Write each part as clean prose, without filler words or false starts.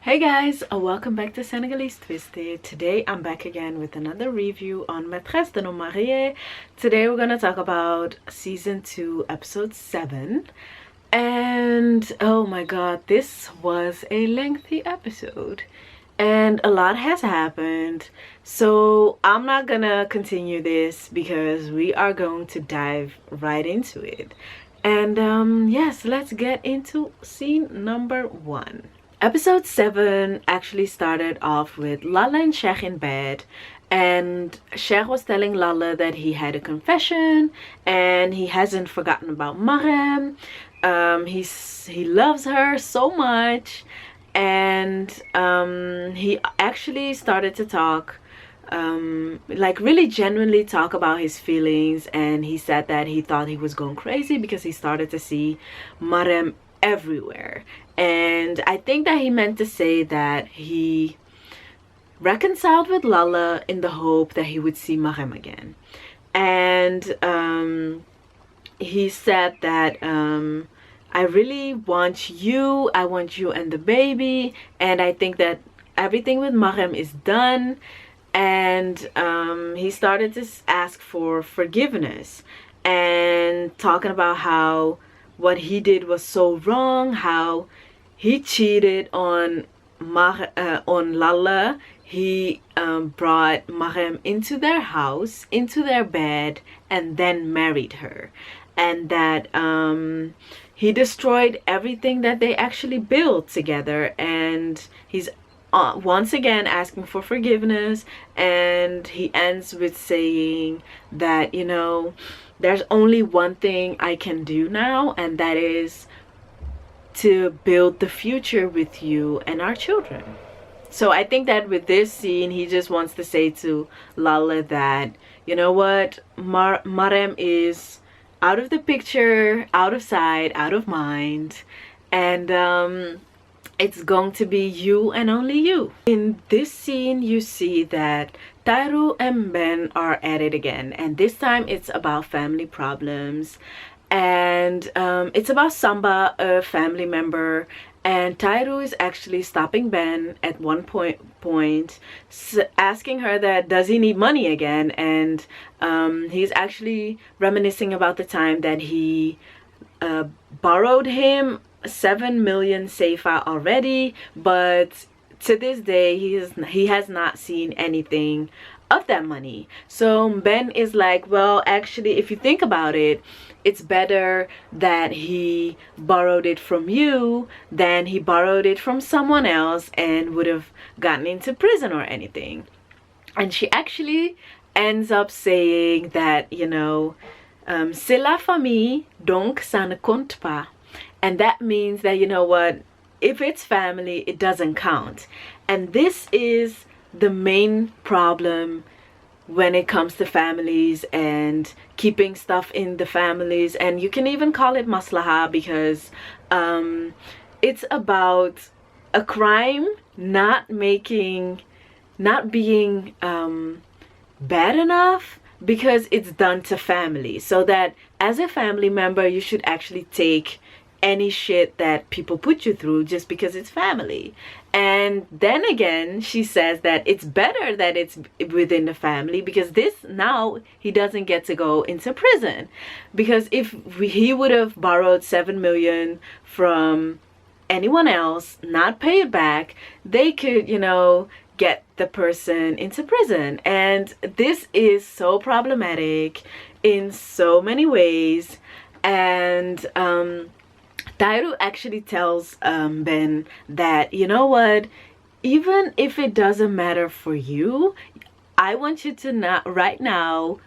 Hey guys, welcome back to Senegalese Twisted. Today I'm back again with another review on Maîtresse and I marié. Today we're gonna talk about season 2 episode 7, and oh my god, this was a lengthy episode and a lot has happened, so I'm not gonna continue this because we are going to dive right into it. And yes, let's get into scene number 1. Episode 7 actually started off with Lana and Cher in bed, and Cher was telling Lala that he had a confession and he hasn't forgotten about Marem. He loves her so much, and he actually started to talk, like really genuinely talk about his feelings, and he said that he thought he was going crazy because he started to see Marem everywhere. And I think that he meant to say that he reconciled with Lala in the hope that he would see Marem again. And he said that I really want you, I want you and the baby, and I think that everything with Marem is done. And he started to ask for forgiveness and talking about how what he did was so wrong, how he cheated on Lala. He brought Marem into their house, into their bed, and then married her. And that he destroyed everything that they actually built together. And he's once again asking for forgiveness. And he ends with saying that, you know, there's only one thing I can do now, and that is to build the future with you and our children. So I think that with this scene, he just wants to say to Lala that, you know what, Marem is out of the picture, out of sight, out of mind, and it's going to be you and only you. In this scene, you see that Tyra and Ben are at it again, and this time it's about family problems. And it's about Samba, a family member, and Tyra is actually stopping Ben at one point, asking her that does he need money again. And he's actually reminiscing about the time that he borrowed him 7 million Seifa already, but to this day he has not seen anything of that money. So Ben is like, well, actually, if you think about it, it's better that he borrowed it from you than he borrowed it from someone else and would have gotten into prison or anything. And she actually ends up saying that, you know, c'est la famille, donc ça ne compte pas. And that means that, you know what, if it's family, it doesn't count. And this is the main problem when it comes to families and keeping stuff in the families. And you can even call it maslaha, because it's about a crime not being bad enough because it's done to family. So that as a family member, you should actually take any shit that people put you through just because it's family. And then again, she says that it's better that it's within the family, because this, now he doesn't get to go into prison. Because if he would have borrowed 7 million from anyone else, not pay it back, they could, you know, get the person into prison. And this is so problematic in so many ways. And Tyra actually tells Ben that, you know what, even if it doesn't matter for you, I want you to not right now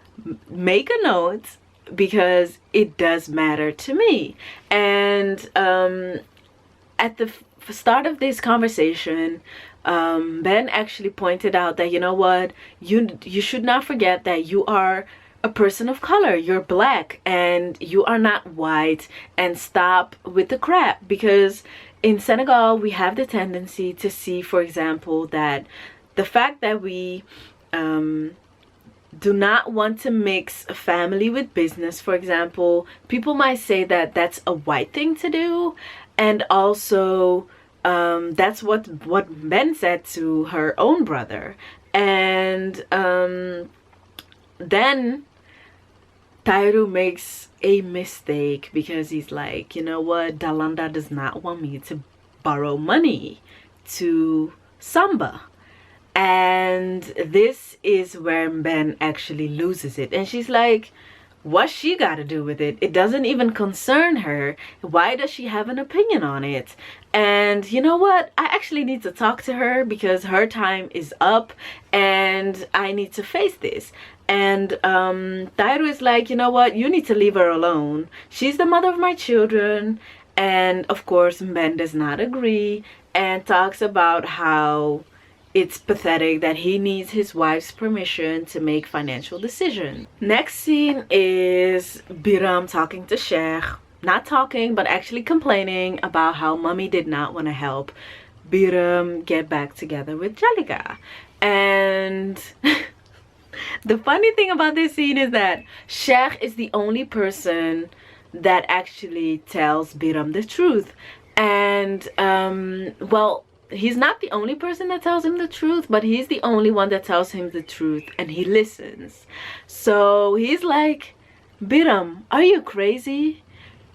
make a note, because it does matter to me. And at the start of this conversation, Ben actually pointed out that, you know what, you should not forget that you are a person of color, you're black, and you are not white, and stop with the crap. Because in Senegal, we have the tendency to see, for example, that the fact that we do not want to mix family with business, for example, people might say that that's a white thing to do. And also that's what Ben said to her own brother. And then Tyra makes a mistake because he's like, you know what, Dalanda does not want me to borrow money to Samba. And this is where Ben actually loses it. And she's like, what's she got to do with it? It doesn't even concern her. Why does she have an opinion on it? And you know what? I actually need to talk to her because her time is up and I need to face this. And Tyra is like, you know what? You need to leave her alone. She's the mother of my children. And of course, Ben does not agree and talks about how it's pathetic that he needs his wife's permission to make financial decisions. Next scene is Biram talking to Cher. Not talking, but actually complaining about how mommy did not want to help Biram get back together with Jalika. And the funny thing about this scene is that Cher is the only person that actually tells Biram the truth. And well, he's not the only person that tells him the truth, but he's the only one that tells him the truth, and he listens. So he's like, Biram, are you crazy?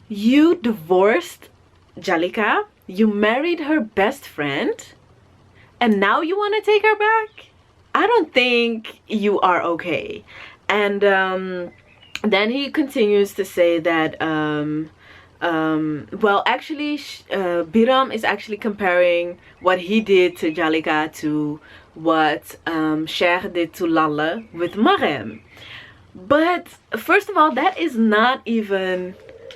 You divorced Jalika, you married her best friend, and now you want to take her back? I don't think you are okay. And then he continues to say that well, actually Biram is actually comparing what he did to Jalika to what Cher did to Lala with Marem. But first of all, that is not even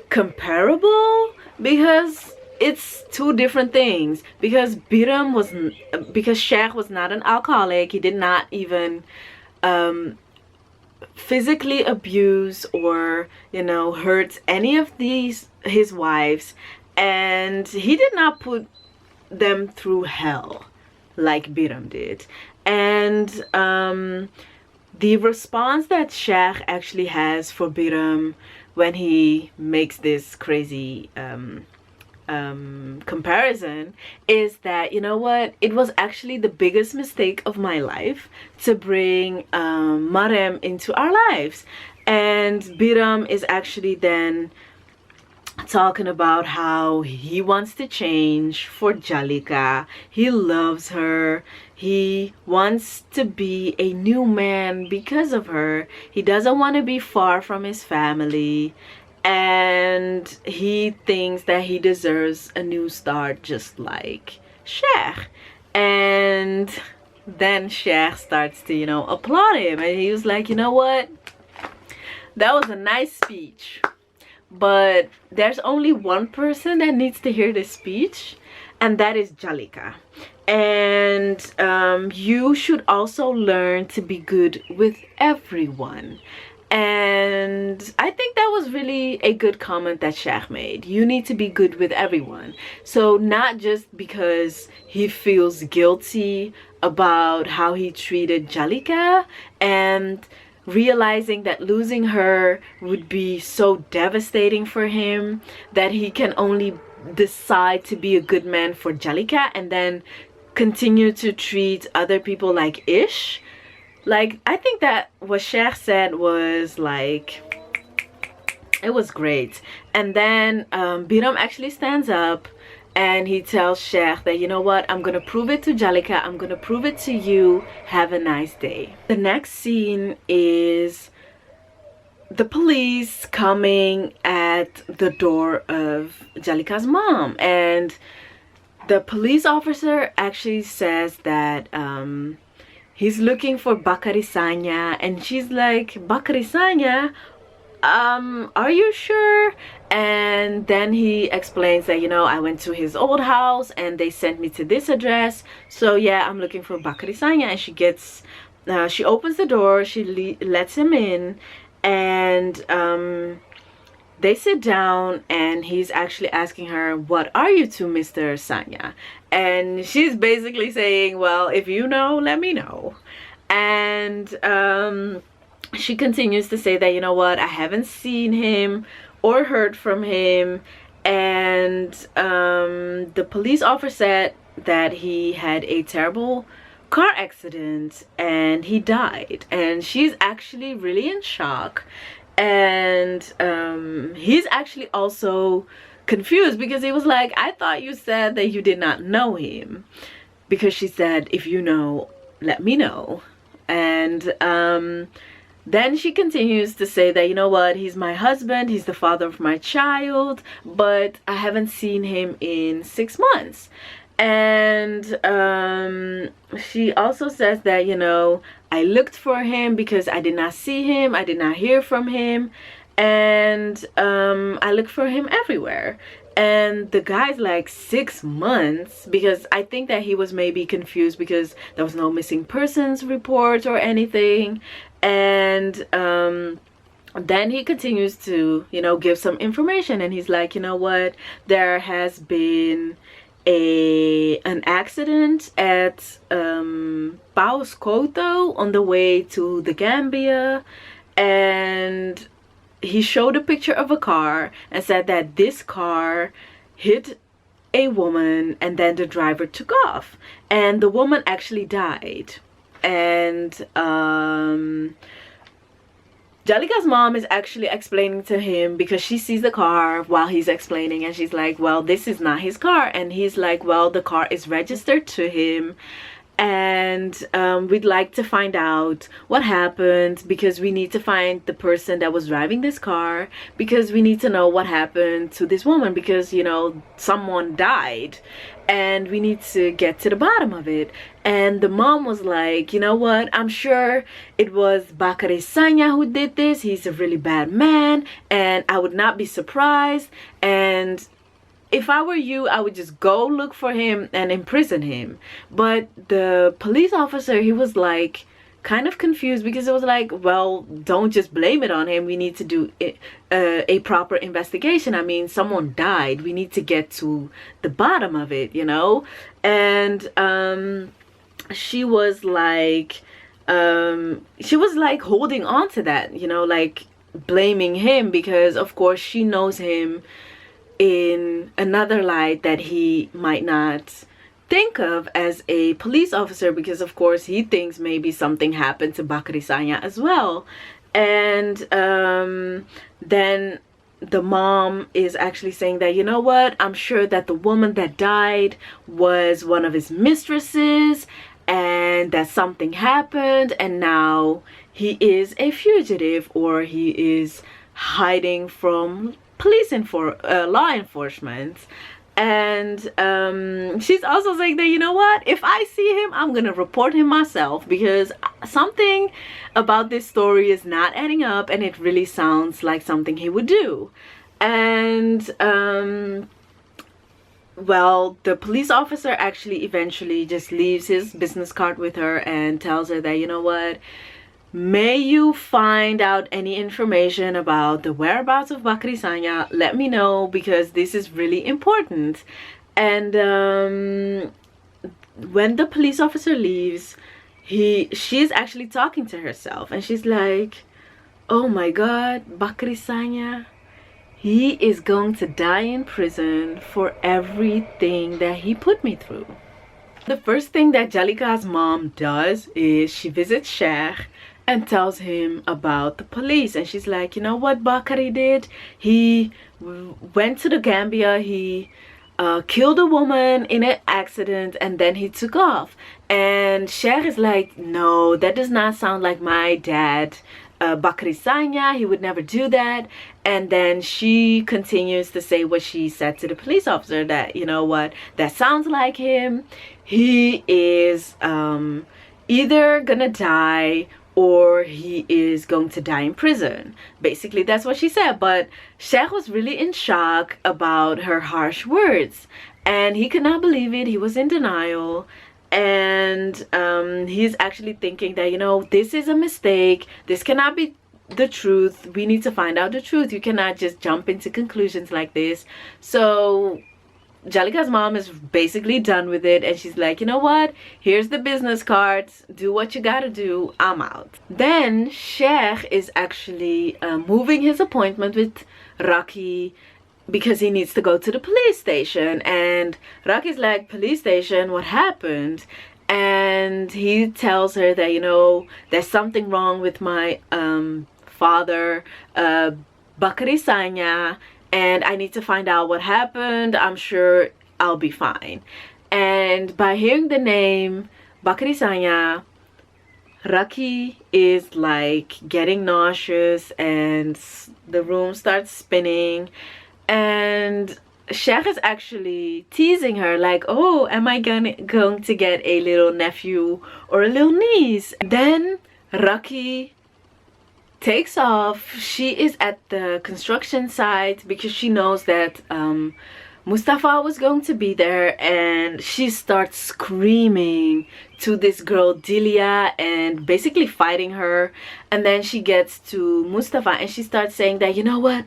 comparable because it's two different things. Because because Cher was not an alcoholic. He did not even physically abuse or, you know, hurt any of his wives, and he did not put them through hell like Biram did. And the response that Cher actually has for Biram when he makes this crazy comparison is that, you know what, it was actually the biggest mistake of my life to bring Marem into our lives. And Biram is actually then talking about how he wants to change for Jalika. He loves her. He wants to be a new man because of her. He doesn't want to be far from his family. And he thinks that he deserves a new start just like Cher. And then Cher starts to, you know, applaud him. And he was like, you know what? That was a nice speech. But there's only one person that needs to hear this speech, and that is Jalika. And you should also learn to be good with everyone. And I think that was really a good comment that Cher made. You need to be good with everyone. So not just because he feels guilty about how he treated Jalika and realizing that losing her would be so devastating for him that he can only decide to be a good man for Jalika and then continue to treat other people like ish. Like, I think that what Cher said was like, it was great. And then Biram actually stands up and he tells Cher that, you know what, I'm gonna prove it to Jalika, I'm gonna prove it to you, have a nice day. The next scene is the police coming at the door of Jalika's mom, and the police officer actually says that he's looking for Bakari Sanya, and she's like, Bakari Sanya? Are you sure? And then he explains that, you know, I went to his old house and they sent me to this address, so yeah, I'm looking for Bakari Sanya. And she opens the door, she lets him in, and they sit down, and he's actually asking her, what are you to Mr. Sanya? And she's basically saying, well, if you know, let me know. And she continues to say that, you know what, I haven't seen him or heard from him, and the police officer said that he had a terrible car accident and he died, and she's actually really in shock. And he's actually also confused because he was like, I thought you said that you did not know him, because she said, if you know, let me know. And then she continues to say that, you know what, he's my husband, he's the father of my child, but I haven't seen him in 6 months. And she also says that, you know, I looked for him because I did not see him, I did not hear from him, and I looked for him everywhere. And the guy's like, 6 months? Because I think that he was maybe confused because there was no missing persons report or anything. And then he continues to, you know, give some information, and he's like, you know what, there has been an accident at Paus Koto on the way to the Gambia, and he showed a picture of a car and said that this car hit a woman and then the driver took off, and the woman actually died. And Jalika's mom is actually explaining to him, because she sees the car while he's explaining, and she's like, well, this is not his car. And he's like, well, the car is registered to him, and we'd like to find out what happened, because we need to find the person that was driving this car, because we need to know what happened to this woman, because, you know, someone died and we need to get to the bottom of it. And the mom was like, you know what, I'm sure it was Bakary Sanya who did this. He's a really bad man, and I would not be surprised. And if I were you, I would just go look for him and imprison him. But the police officer, he was like kind of confused, because it was like, well, don't just blame it on him. We need to do a proper investigation. I mean, someone died. We need to get to the bottom of it, you know? And she was like holding on to that, you know, like blaming him, because of course she knows him in another light that he might not think of as a police officer, because of course he thinks maybe something happened to Bakary Sanya as well. And then the mom is actually saying that, you know what, I'm sure that the woman that died was one of his mistresses, and that something happened, and now he is a fugitive, or he is hiding from law enforcement. And she's also saying that, you know what, if I see him, I'm gonna report him myself, because something about this story is not adding up, and it really sounds like something he would do. And well, the police officer actually eventually just leaves his business card with her and tells her that, you know what, may you find out any information about the whereabouts of Bakary Sanya, let me know, because this is really important. And when the police officer leaves, she's actually talking to herself, and she's like, oh my god, Bakary Sanya, he is going to die in prison for everything that he put me through. The first thing that Jalika's mom does is she visits Cher and tells him about the police. And she's like, you know what Bakary did? He went to the Gambia, he killed a woman in an accident, and then he took off. And Cher is like, no, that does not sound like my dad, Bakary Sanya. He would never do that. And then she continues to say what she said to the police officer, that, you know what, that sounds like him. He is either gonna die, or he is going to die in prison. Basically, that's what she said. But Cher was really in shock about her harsh words, and he could not believe it. He was in denial, and he's actually thinking that, you know, this is a mistake. This cannot be the truth. We need to find out the truth. You cannot just jump into conclusions like this. So Jalika's mom is basically done with it, and she's like, you know what, here's the business cards, do what you gotta do, I'm out. Then Cher is actually moving his appointment with Rocky, because he needs to go to the police station. And Raki's like, police station, what happened? And he tells her that, you know, there's something wrong with my father, Bakari Sanya, and I need to find out what happened. I'm sure I'll be fine. And by hearing the name Bakari Sanya, Raki is like getting nauseous and the room starts spinning, and Cher is actually teasing her like, oh, am I going to get a little nephew or a little niece? Then Raki takes off. She is at the construction site because she knows that Mustafa was going to be there, and she starts screaming to this girl Delia and basically fighting her. And then she gets to Mustafa and she starts saying that, you know what,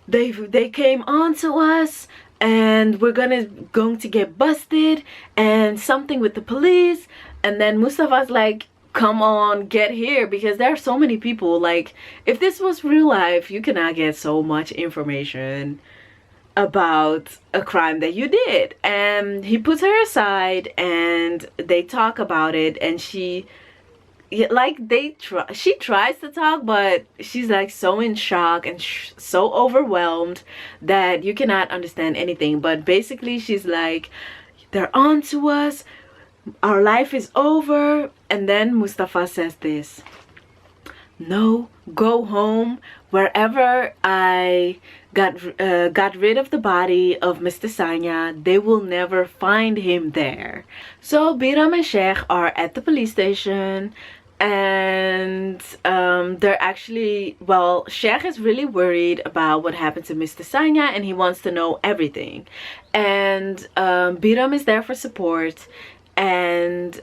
they came on to us and we're going to get busted and something with the police. And then Mustafa's like, come on, get here, because there are so many people. Like, if this was real life, you cannot get so much information about a crime that you did. And he puts her aside and they talk about it, and she tries to talk, but she's like so in shock and so overwhelmed that you cannot understand anything. But basically she's like, they're on to us, our life is over. And then Mustafa says this: no, go home. Wherever I got rid of the body of Mr. Sanya, they will never find him there. So Biram and Cher are at the police station, and they're actually, well, Cher is really worried about what happened to Mr. Sanya and he wants to know everything. And Biram is there for support. And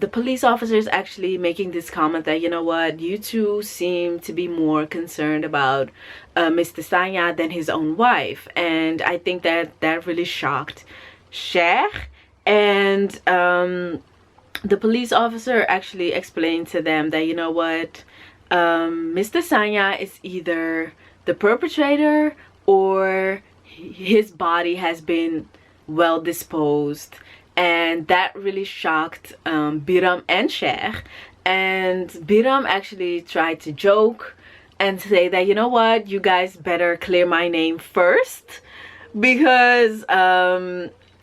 the police officer is actually making this comment that, you know what, you two seem to be more concerned about Mr. Sanya than his own wife. And I think that really shocked Cher. And the police officer actually explained to them that, you know what, Mr. Sanya is either the perpetrator or his body has been well disposed. And that really shocked Biram and Cher. And Biram actually tried to joke and say that, you know what, you guys better clear my name first, because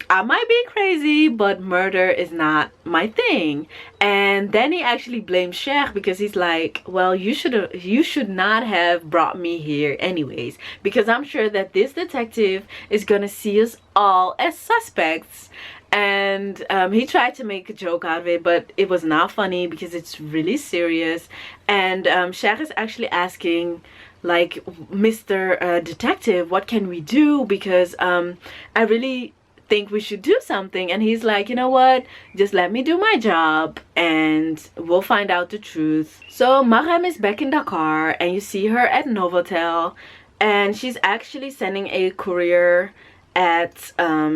I might be crazy, but murder is not my thing. And then he actually blames Cher because he's like, well, you should not have brought me here anyways, because I'm sure that this detective is gonna see us all as suspects. And he tried to make a joke out of it, but it was not funny because it's really serious. And Cher is actually asking, like, Mr. Detective, what can we do? Because I really think we should do something. And he's like, you know what, just let me do my job and we'll find out the truth. So Mariam is back in Dakar, and you see her at Novotel, and she's actually sending a courier at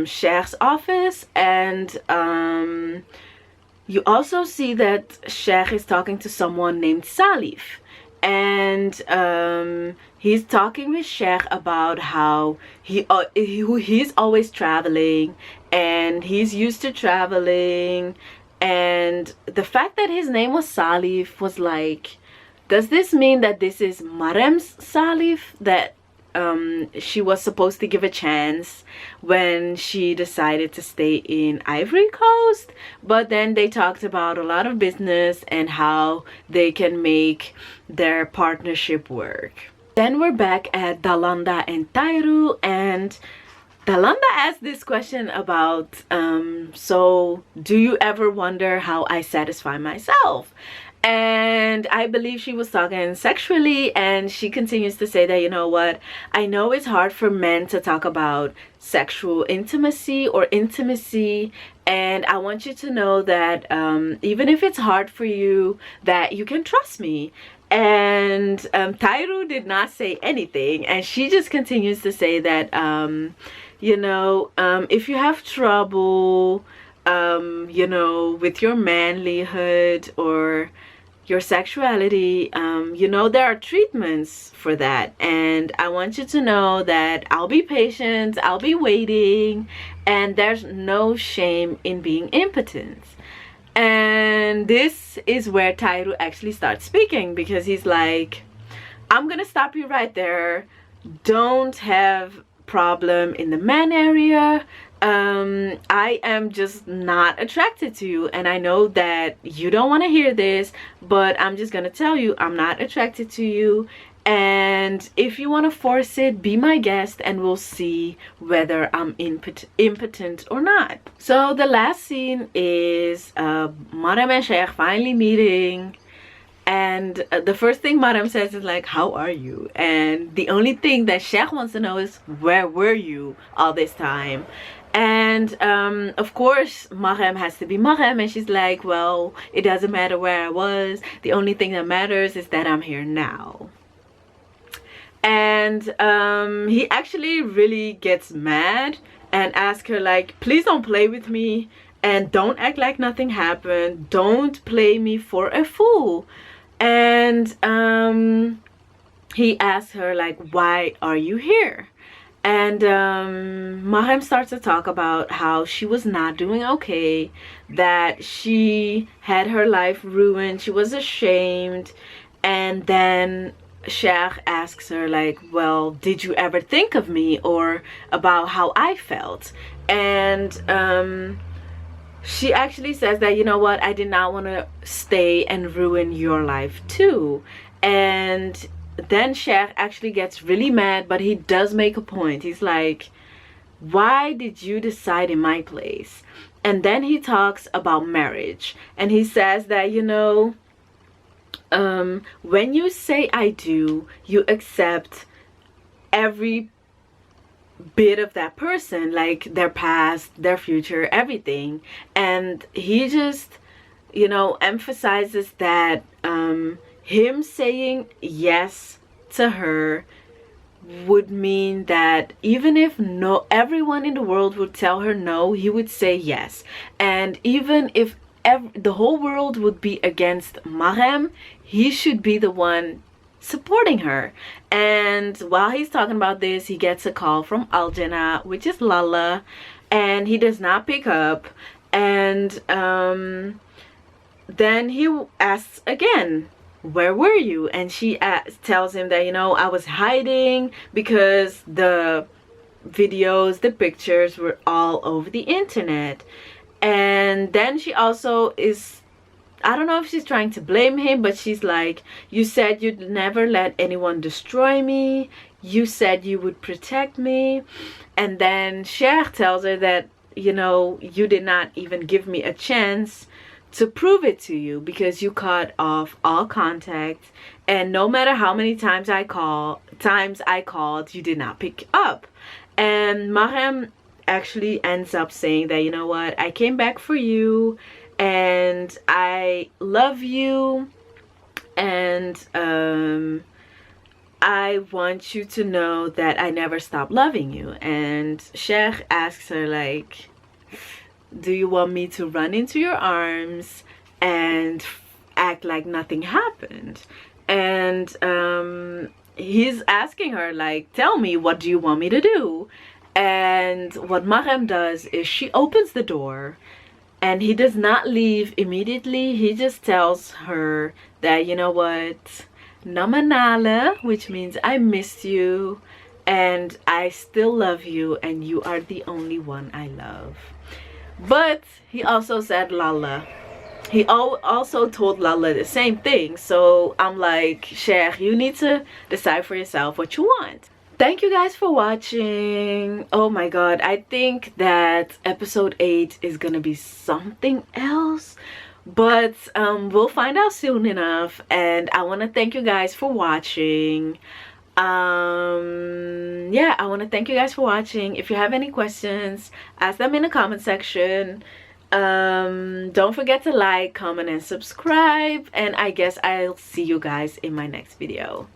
Cher's office. And you also see that Cher is talking to someone named Salif, and he's talking with Cher about how he's always traveling and he's used to traveling. And the fact that his name was Salif was like, does this mean that this is Mariam's Salif that she was supposed to give a chance when she decided to stay in Ivory Coast? But then they talked about a lot of business and how they can make their partnership work. Then we're back at Dalanda and Tyra, and Dalanda asked this question about so do you ever wonder how I satisfy myself? And I believe she was talking sexually, and she continues to say that, you know what, I know it's hard for men to talk about sexual intimacy or intimacy, and I want you to know that even if it's hard for you, that you can trust me. And Tyra did not say anything, and she just continues to say that you know, if you have trouble you know, with your manlyhood, or your sexuality. You know, there are treatments for that, and I want you to know that I'll be patient, I'll be waiting, and there's no shame in being impotent. And this is where Tyra actually starts speaking, because he's like, I'm gonna stop you right there. Don't have problem in the man area. I am just not attracted to you, and I know that you don't want to hear this, but I'm just gonna tell you I'm not attracted to you, and if you want to force it, be my guest and we'll see whether I'm impotent or not. So the last scene is Madame and Cher finally meeting, and the first thing Madame says is like, how are you? And the only thing that Cher wants to know is, where were you all this time? And of course Madame has to be Madame, and she's like, well, it doesn't matter where I was, the only thing that matters is that I'm here now. And he actually really gets mad and asks her like, please don't play with me, and don't act like nothing happened, don't play me for a fool. And he asks her like, why are you here? And Madame starts to talk about how she was not doing okay, that she had her life ruined, she was ashamed. And then Cher asks her like, well, did you ever think of me or about how I felt? And she actually says that, you know what, I did not want to stay and ruin your life too. And then Cher actually gets really mad, but he does make a point. He's like, why did you decide in my place? And then he talks about marriage, and he says that, you know, when you say I do, you accept every bit of that person, like their past, their future, everything. And he just, you know, emphasizes that him saying yes to her would mean that even if everyone in the world would tell her no, he would say yes. And even if the whole world would be against Madame, he should be the one supporting her. And while he's talking about this, he gets a call from Aljana, which is Lala, and he does not pick up. And then he asks again, where were you? And she tells him that, you know, I was hiding because the videos, the pictures were all over the internet. And then she also is, I don't know if she's trying to blame him, but she's like, you said you'd never let anyone destroy me, you said you would protect me. And then Cher tells her that, you know, you did not even give me a chance to prove it to you, because you cut off all contact, and no matter how many times I called, you did not pick up. And Madame actually ends up saying that, you know what, I came back for you and I love you, and I want you to know that I never stopped loving you. And Cher asks her like, do you want me to run into your arms and act like nothing happened? And he's asking her like, tell me, what do you want me to do? And what Madame does is she opens the door, and he does not leave immediately. He just tells her that, you know what, namanala, which means I miss you and I still love you, and you are the only one I love. But he also said Lala. He also told Lala the same thing. So I'm like, Cher, you need to decide for yourself what you want. Thank you guys for watching. Oh my god, I think that episode 8 is gonna be something else, but we'll find out soon enough. And I want to thank you guys for watching. Yeah, I want to thank you guys for watching. If you have any questions, ask them in the comment section. Don't forget to like, comment, and subscribe, and I guess I'll see you guys in my next video.